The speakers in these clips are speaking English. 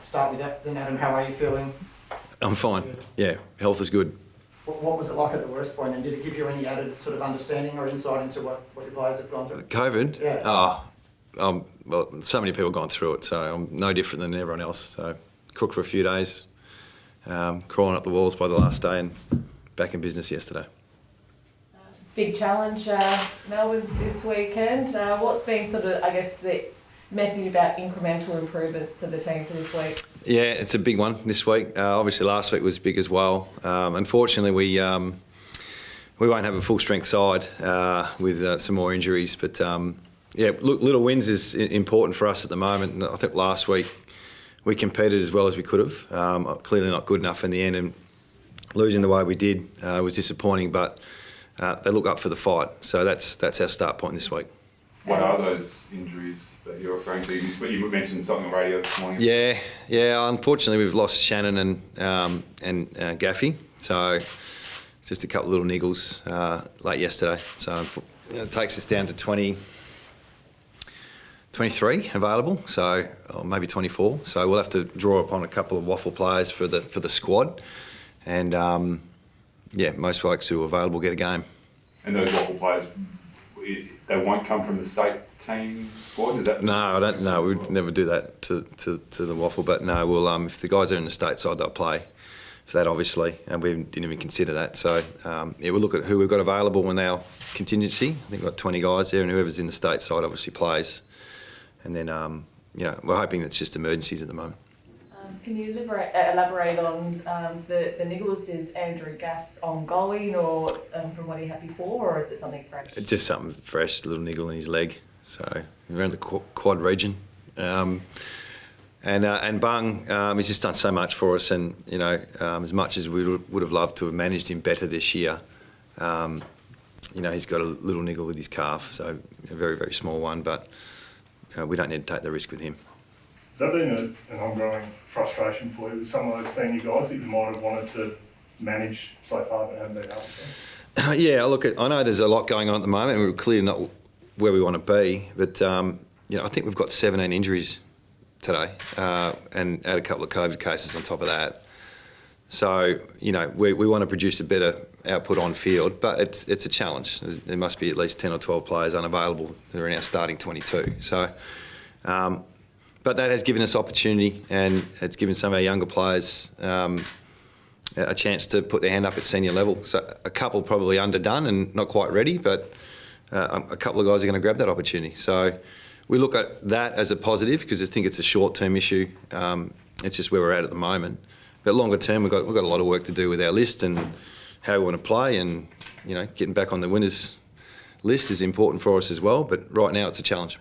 start with that then, Adam. How are you feeling? I'm fine. Yeah, health is good. What was it like at the worst point, and did it give you any added sort of understanding or insight into what your players have gone through? COVID? Yeah. Well, so many people have gone through it, so I'm no different than everyone else. So, cooked for a few days, crawling up the walls by the last day, and back in business yesterday. Big challenge, Melbourne this weekend. What's been sort of, I guess, the message about incremental improvements to the team for this week? Yeah, it's a big one this week. Obviously, last week was big as well. Unfortunately, we won't have a full strength side with some more injuries. But yeah, look, little wins is important for us at the moment. And I think last week we competed as well as we could have. Clearly not good enough in the end, and losing the way we did was disappointing. But they look up for the fight, so that's our start point this week. What are those injuries that you're referring to? You mentioned something on radio this morning. Yeah. Unfortunately, we've lost Shannon and Gaffey, so just a couple of little niggles late yesterday. So it takes us down to 23 available, so or maybe 24. So we'll have to draw upon a couple of waffle players for the squad, and most blokes who are available get a game. And those waffle players, they won't come from the state team squad? Is that? No, I don't. No, we'd never do that to the waffle. But no, we'll if the guys are in the state side, they'll play for that, obviously, and we didn't even consider that. So we'll look at who we've got available in our contingency. I think we've got 20 guys there, and whoever's in the state side obviously plays. And then we're hoping it's just emergencies at the moment. Can you elaborate on the niggles? Is Andrew Gaff's ongoing, or from what he had before, or is it something fresh? It's just something fresh, a little niggle in his leg, so around the quad region. And Bung, he's just done so much for us, and as much as we would have loved to have managed him better this year, he's got a little niggle with his calf, so a very, very small one, but we don't need to take the risk with him. Has that been an ongoing frustration for you with some of those senior guys that you might have wanted to manage so far but haven't been able to? Yeah, I know there's a lot going on at the moment, and we're clearly not where we want to be, but I think we've got 17 injuries today, and add a couple of COVID cases on top of that. So, we want to produce a better output on field, but it's a challenge. There must be at least 10 or 12 players unavailable that are in our starting 22. So, but that has given us opportunity, and it's given some of our younger players a chance to put their hand up at senior level. So a couple probably underdone and not quite ready, but a couple of guys are going to grab that opportunity. So we look at that as a positive because I think it's a short-term issue. It's just where we're at the moment. But longer term, we've got a lot of work to do with our list and how we want to play, and getting back on the winners list is important for us as well. But right now, it's a challenge.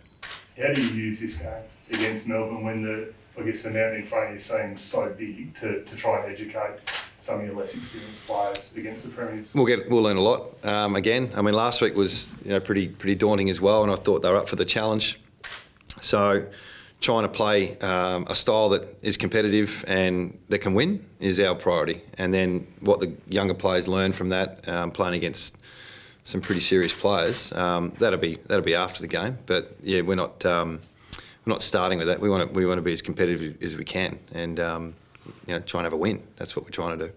How do you use this game against Melbourne when the mountain in front of you seems so big to try and educate some of your less experienced players against the Premiers? We'll learn a lot. Again, I mean, last week was pretty daunting as well, and I thought they were up for the challenge. So trying to play a style that is competitive and that can win is our priority. And then what the younger players learn from that, playing against some pretty serious players, that'll be after the game. But yeah, we're not starting with that. We want to be as competitive as we can, and try and have a win. That's what we're trying to do.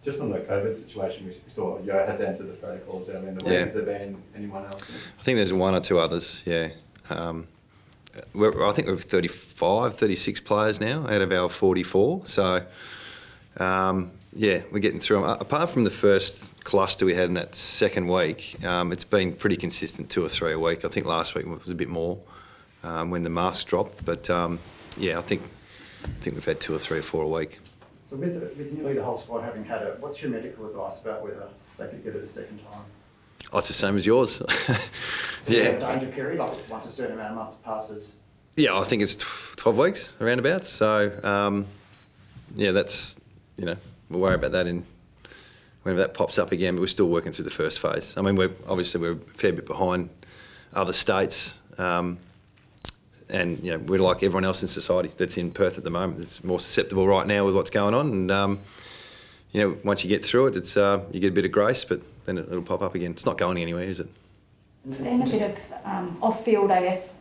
Just on the COVID situation, we saw you had to answer the protocols out in the week. Has there been anyone else? I think there's one or two others. Yeah. I think we've 36 players now out of our 44. So, we're getting through them. Apart from the first cluster we had in that second week, it's been pretty consistent, 2 or 3 a week. I think last week was a bit more when the mask dropped. But, I think we've had 2 or 3 or 4 a week. So with nearly the whole squad having had it, what's your medical advice about whether they could get it a second time? Oh, it's the same as yours. So you have a danger period, like once a certain amount of months passes? Yeah, I think it's 12 weeks, around about. So, that's, we'll worry about that whenever that pops up again, but we're still working through the first phase. I mean, we're a fair bit behind other states, and, we're like everyone else in society that's in Perth at the moment. It's more susceptible right now with what's going on, and, once you get through it, it's you get a bit of grace, but then it'll pop up again. It's not going anywhere, is it? There's been a bit of off-field, I guess,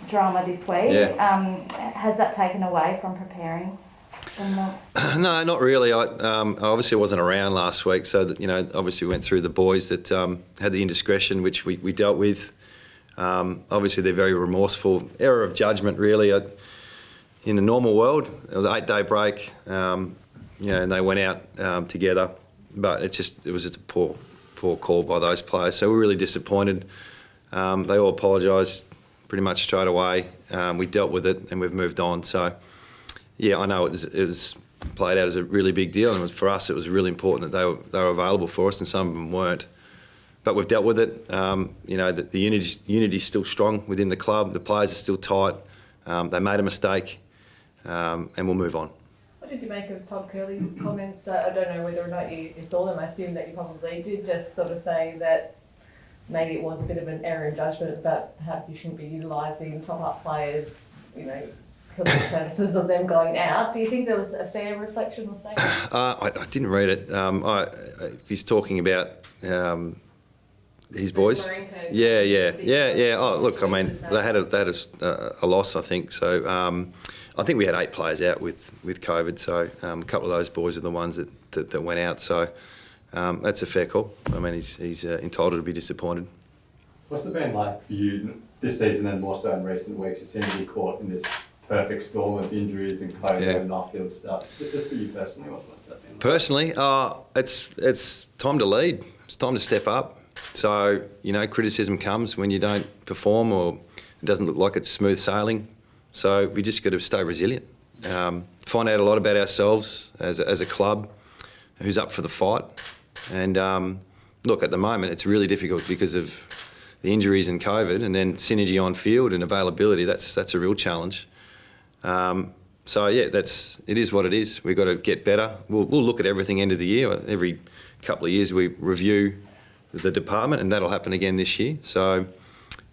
drama this week. Yeah. Has that taken away from preparing? No, not really. I obviously wasn't around last week, so that, obviously went through the boys that had the indiscretion, which we dealt with. Obviously, they're very remorseful. Error of judgment, really. In the normal world, it was an 8-day break, and they went out together, but it was just a poor call by those players. So we're really disappointed. They all apologised pretty much straight away. We dealt with it and we've moved on. So. Yeah, I know it was played out as a really big deal, and for us it was really important that they were available for us, and some of them weren't. But we've dealt with it. The unity's still strong within the club. The players are still tight. They made a mistake, and we'll move on. What did you make of Todd Curley's comments? I don't know whether or not you saw them. I assume that you probably did. Just sort of saying that maybe it was a bit of an error in judgment, but perhaps you shouldn't be utilising top-up players. For the purposes of them going out. Do you think there was a fair reflection or statement? I didn't read it. He's talking about his boys. Yeah. Oh, look, I mean, they had a loss, I think. So I think we had 8 players out with COVID. So a couple of those boys are the ones that went out. So that's a fair call. I mean, he's entitled to be disappointed. What's it been like for you this season, and more so in recent weeks? You seem to be caught in this perfect storm of injuries and COVID and off-field stuff. Just for you personally, what's that been like? Personally, it's time to lead. It's time to step up. So, criticism comes when you don't perform or it doesn't look like it's smooth sailing. So we just got to stay resilient. Find out a lot about ourselves as a club, who's up for the fight. And look, at the moment, it's really difficult because of the injuries and COVID, and then synergy on field and availability. That's a real challenge. So yeah, it is what it is. We've got to get better. We'll look at everything end of the year. Every couple of years we review the department, and that'll happen again this year. So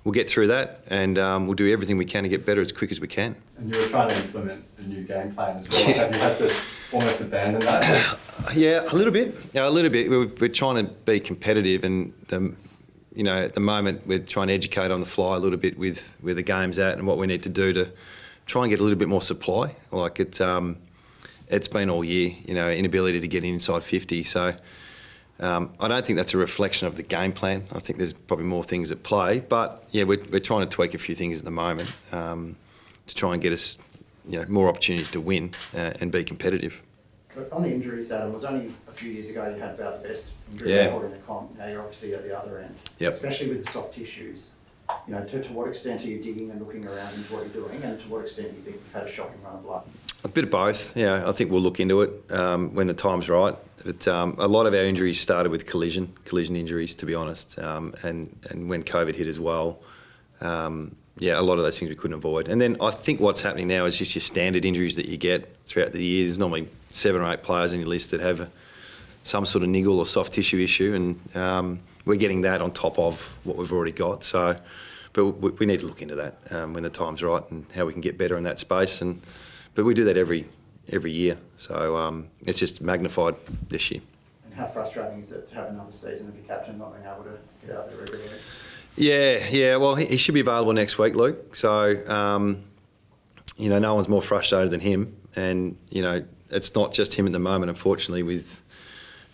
we'll get through that, and we'll do everything we can to get better as quick as we can. And you were trying to implement a new game plan as well. Have you had to almost abandon that? Yeah, a little bit. We're trying to be competitive, and at the moment we're trying to educate on the fly a little bit with where the game's at and what we need to do to try and get a little bit more supply. Like it's been all year, inability to get inside 50. So I don't think that's a reflection of the game plan. I think there's probably more things at play. But yeah, we're trying to tweak a few things at the moment to try and get us, more opportunities to win and be competitive. But on the injuries, Adam, it was only a few years ago you had about the best injury record in the comp. Now you're obviously at the other end, especially with the soft tissues. To what extent are you digging and looking around into what you're doing, and to what extent do you think you've had a shocking run of luck? A bit of both. I think we'll look into it when the time's right. But a lot of our injuries started with collision injuries, to be honest, and when COVID hit as well. A lot of those things we couldn't avoid. And then I think what's happening now is just your standard injuries that you get throughout the year. There's normally 7 or 8 players on your list that have some sort of niggle or soft tissue issue, and we're getting that on top of what we've already got. So, but we need to look into that when the time's right and how we can get better in that space. But we do that every year. So it's just magnified this year. And how frustrating is it to have another season of your captain not being able to get out there regularly? Yeah. Well, he should be available next week, Luke. So, no one's more frustrated than him. And, it's not just him at the moment, unfortunately, with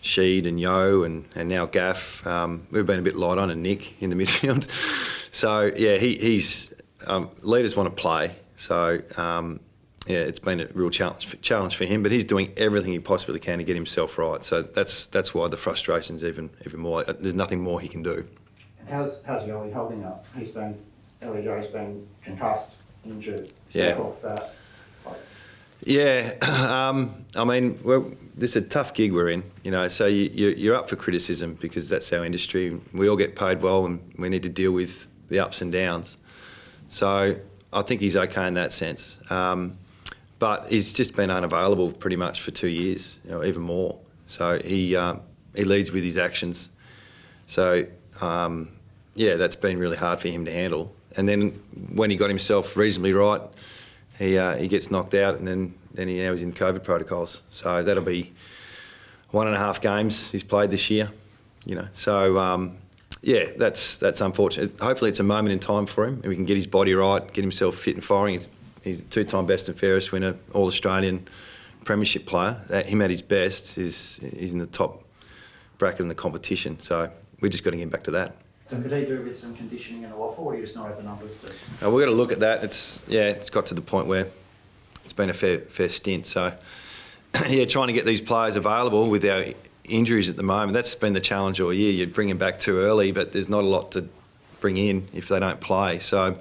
Sheed and Yo and now Gaff. We've been a bit light on, and Nick in the midfield. So, yeah, he's leaders want to play. So, it's been a real challenge for him, but he's doing everything he possibly can to get himself right. So that's why the frustration's even more. There's nothing more he can do. And how's Yoli holding up? Ellie Joe's been concussed, injured, off that. This is a tough gig we're in, so you're up for criticism because that's our industry. We all get paid well and we need to deal with the ups and downs. So I think he's okay in that sense. But he's just been unavailable pretty much for 2 years, even more. So he leads with his actions. So, that's been really hard for him to handle. And then when he got himself reasonably right, he gets knocked out, and then he's in COVID protocols. So that'll be 1.5 games he's played this year, So yeah, that's unfortunate. Hopefully it's a moment in time for him and we can get his body right, get himself fit and firing. He's a 2-time best and fairest winner, All-Australian premiership player. Him at his best, he's in the top bracket in the competition. So we just got to get back to that. So could he do with some conditioning and a waffle, or do you just not have the numbers to? We've got to look at that. It's got to the point where it's been a fair stint. So trying to get these players available with our injuries at the moment, that's been the challenge all year. You bring them back too early, but there's not a lot to bring in if they don't play. So,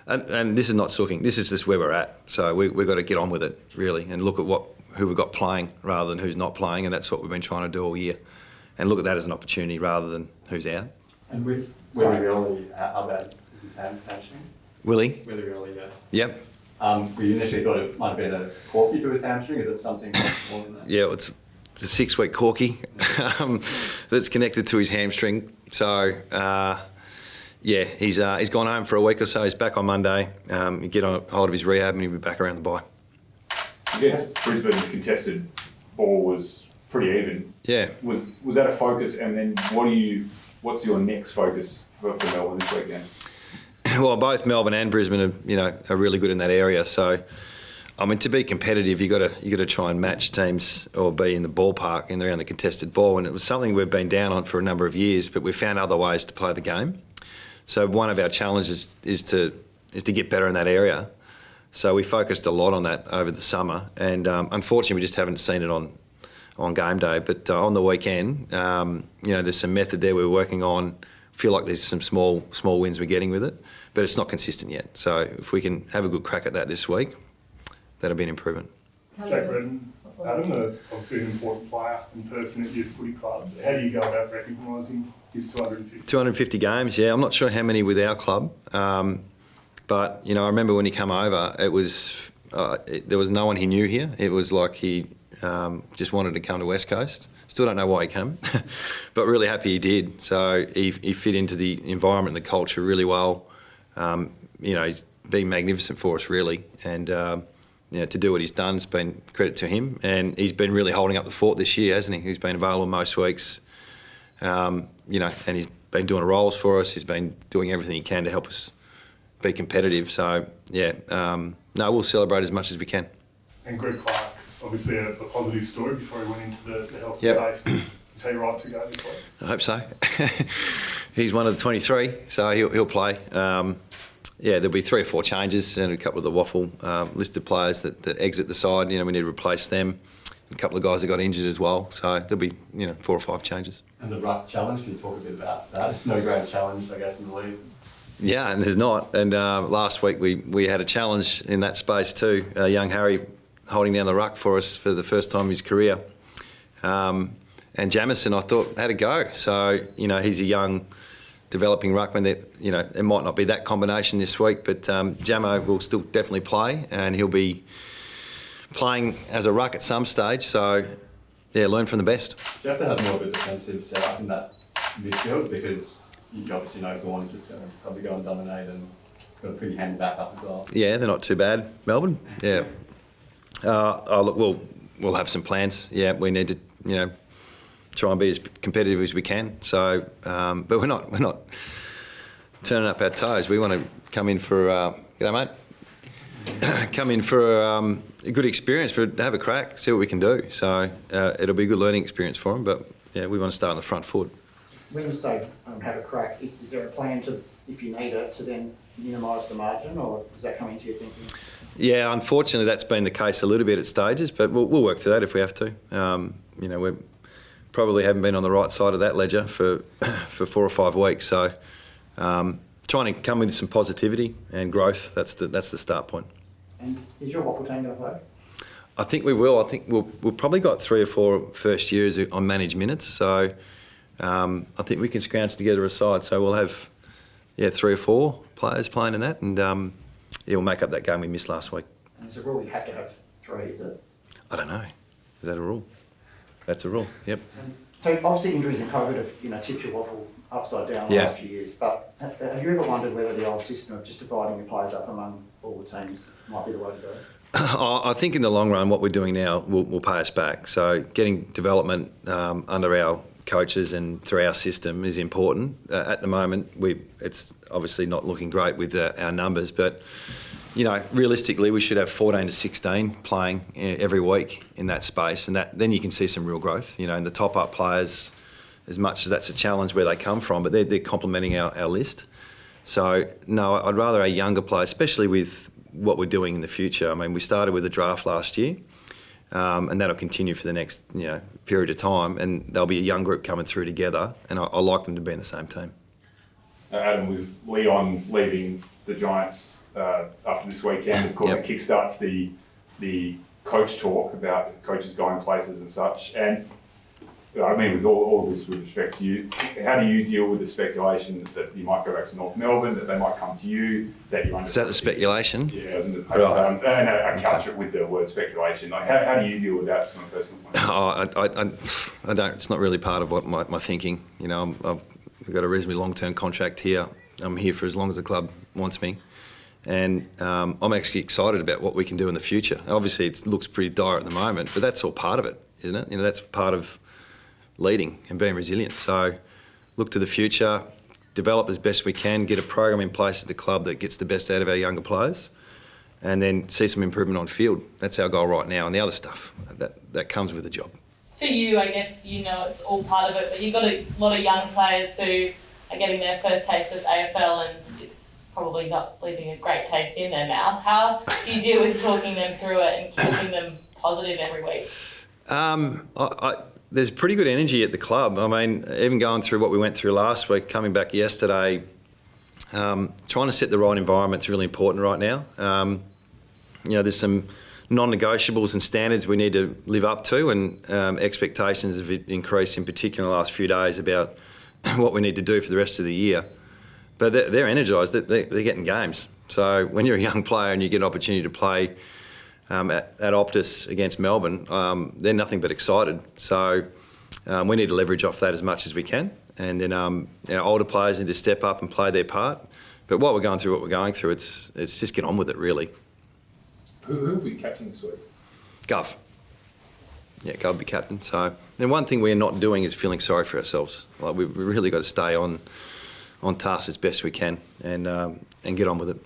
and this is not sooking. This is just where we're at. So we've got to get on with it really and look at who we've got playing rather than who's not playing, and that's what we've been trying to do all year. And look at that as an opportunity rather than who's out. And with Willie Riley, how bad is his hamstring? Willie, Riley, yeah. Yep. We initially thought it might have been a corky to his hamstring. Is it something more than that? Yeah, it's a 6-week corky that's connected to his hamstring. So, he's gone home for a week or so. He's back on Monday. You get on hold of his rehab and he'll be back around the bye. Yes, Brisbane contested ball was pretty even. Yeah. Was that a focus? And then what's your next focus for Melbourne this weekend? Well, both Melbourne and Brisbane are really good in that area. So, I mean, to be competitive, you got to try and match teams or be in the ballpark and around the contested ball. And it was something we've been down on for a number of years, but we found other ways to play the game. So one of our challenges is to get better in that area. So we focused a lot on that over the summer, and unfortunately, we just haven't seen it on game day. But on the weekend, there's some method there we're working on. Feel like there's some small wins we're getting with it, but it's not consistent yet. So if we can have a good crack at that this week, that'll be an improvement. Jake Redden, Adam, obviously an important player and person at your footy club. How do you go about recognising his 250? 250 games, yeah. I'm not sure how many with our club, but I remember when he came over, it was there was no one he knew here. It was like he just wanted to come to West Coast. Still don't know why he came, but really happy he did. So he fit into the environment and the culture really well. He's been magnificent for us, really, and to do what he's done, it's been credit to him. And he's been really holding up the fort this year, hasn't he? He's been available most weeks, and he's been doing roles for us. He's been doing everything he can to help us be competitive. So, we'll celebrate as much as we can. And Greg Clark, obviously a positive story before he went into the health Yep. and safety. Is he right to go this week? I hope so. He's one of the 23, so he'll play. There'll be 3 or 4 changes and a couple of the waffle listed players that exit the side. We need to replace them. A couple of guys that got injured as well. So there'll be 4 or 5 changes. And the ruck challenge, can you talk a bit about that? It's no great challenge, I guess, in the league. Yeah, and there's not. And last week we had a challenge in that space too. Young Harry holding down the ruck for us for the first time in his career. And Jamison, I thought, had a go. So, he's a young, developing ruckman that, it might not be that combination this week, but Jamo will still definitely play, and he'll be playing as a ruck at some stage. So, learn from the best. Do you have to have more of a defensive setup in that midfield? Because you obviously know Gawn's just going to probably go and dominate and got a pretty handy backup as well. Yeah, they're not too bad, Melbourne. Yeah. Look, we'll have some plans. Yeah, we need to, try and be as competitive as we can. So, but we're not turning up our toes. We want to come in for, g'day mate. Come in for a good experience, but have a crack, see what we can do. So it'll be a good learning experience for them. But we want to start on the front foot. When you say have a crack, is there a plan to, if you need it, to then minimise the margin, or does that come into your thinking? Yeah, unfortunately, that's been the case a little bit at stages, but we'll work through that if we have to. We probably haven't been on the right side of that ledger for 4 or 5 weeks. So trying to come with some positivity and growth, that's the start point. And is your waffle team going to play? I think we will. I think we've probably got 3 or 4 first years on managed minutes. So I think we can scrounge together a side. So we'll have 3 or 4 players playing in that, and we'll make up that game we missed last week. And it's a rule you have to have 3, is it? I don't know. Is that a rule? That's a rule. Yep. So obviously injuries and COVID have tipped your waffle upside down the last few years. But have you ever wondered whether the old system of just dividing your players up among all the teams might be the way to go? I think in the long run, what we're doing now will pay us back. So getting development under our coaches and through our system is important. At the moment, it's obviously not looking great with our numbers, but realistically, we should have 14 to 16 playing every week in that space, and then you can see some real growth. In the top-up players, as much as that's a challenge where they come from, but they're complementing our list. So, no, I'd rather a younger player, especially with what we're doing in the future. I mean, we started with a draft last year, and that'll continue for the next period of time, and there'll be a young group coming through together, and I like them to be in the same team. Adam, was Leon leaving the Giants after this weekend? Of course, It kickstarts the coach talk about coaches going places and such. And I mean, with all this with respect to you, how do you deal with the speculation that you might go back to North Melbourne, that they might come to you, that you understand? Is that the speculation? Yeah, I was in the paper. Right. And I couch it with the word speculation. Like, how do you deal with that from a personal point of view? I don't. It's not really part of what my thinking. I've got a reasonably long-term contract here. I'm here for as long as the club wants me. And I'm actually excited about what we can do in the future. Obviously, it looks pretty dire at the moment, but that's all part of it, isn't it? That's part of leading and being resilient. So look to the future, develop as best we can, get a program in place at the club that gets the best out of our younger players, and then see some improvement on field. That's our goal right now, and the other stuff, that comes with the job. For you, I guess, it's all part of it, but you've got a lot of young players who are getting their first taste of AFL, and it's probably not leaving a great taste in their mouth. How do you deal with talking them through it and keeping them positive every week? There's pretty good energy at the club. I mean, even going through what we went through last week, coming back yesterday, trying to set the right environment is really important right now. There's some non-negotiables and standards we need to live up to, and expectations have increased in particular in the last few days about what we need to do for the rest of the year. But they're energised, they're getting games. So when you're a young player and you get an opportunity to play at Optus against Melbourne, they're nothing but excited. So we need to leverage off that as much as we can. And then older players need to step up and play their part. But while we're going through what we're going through, it's just get on with it, really. Who will be captain this week? Gov. Yeah, Gov will be captain. So then one thing we're not doing is feeling sorry for ourselves. Like we've really got to stay on task as best we can and get on with it.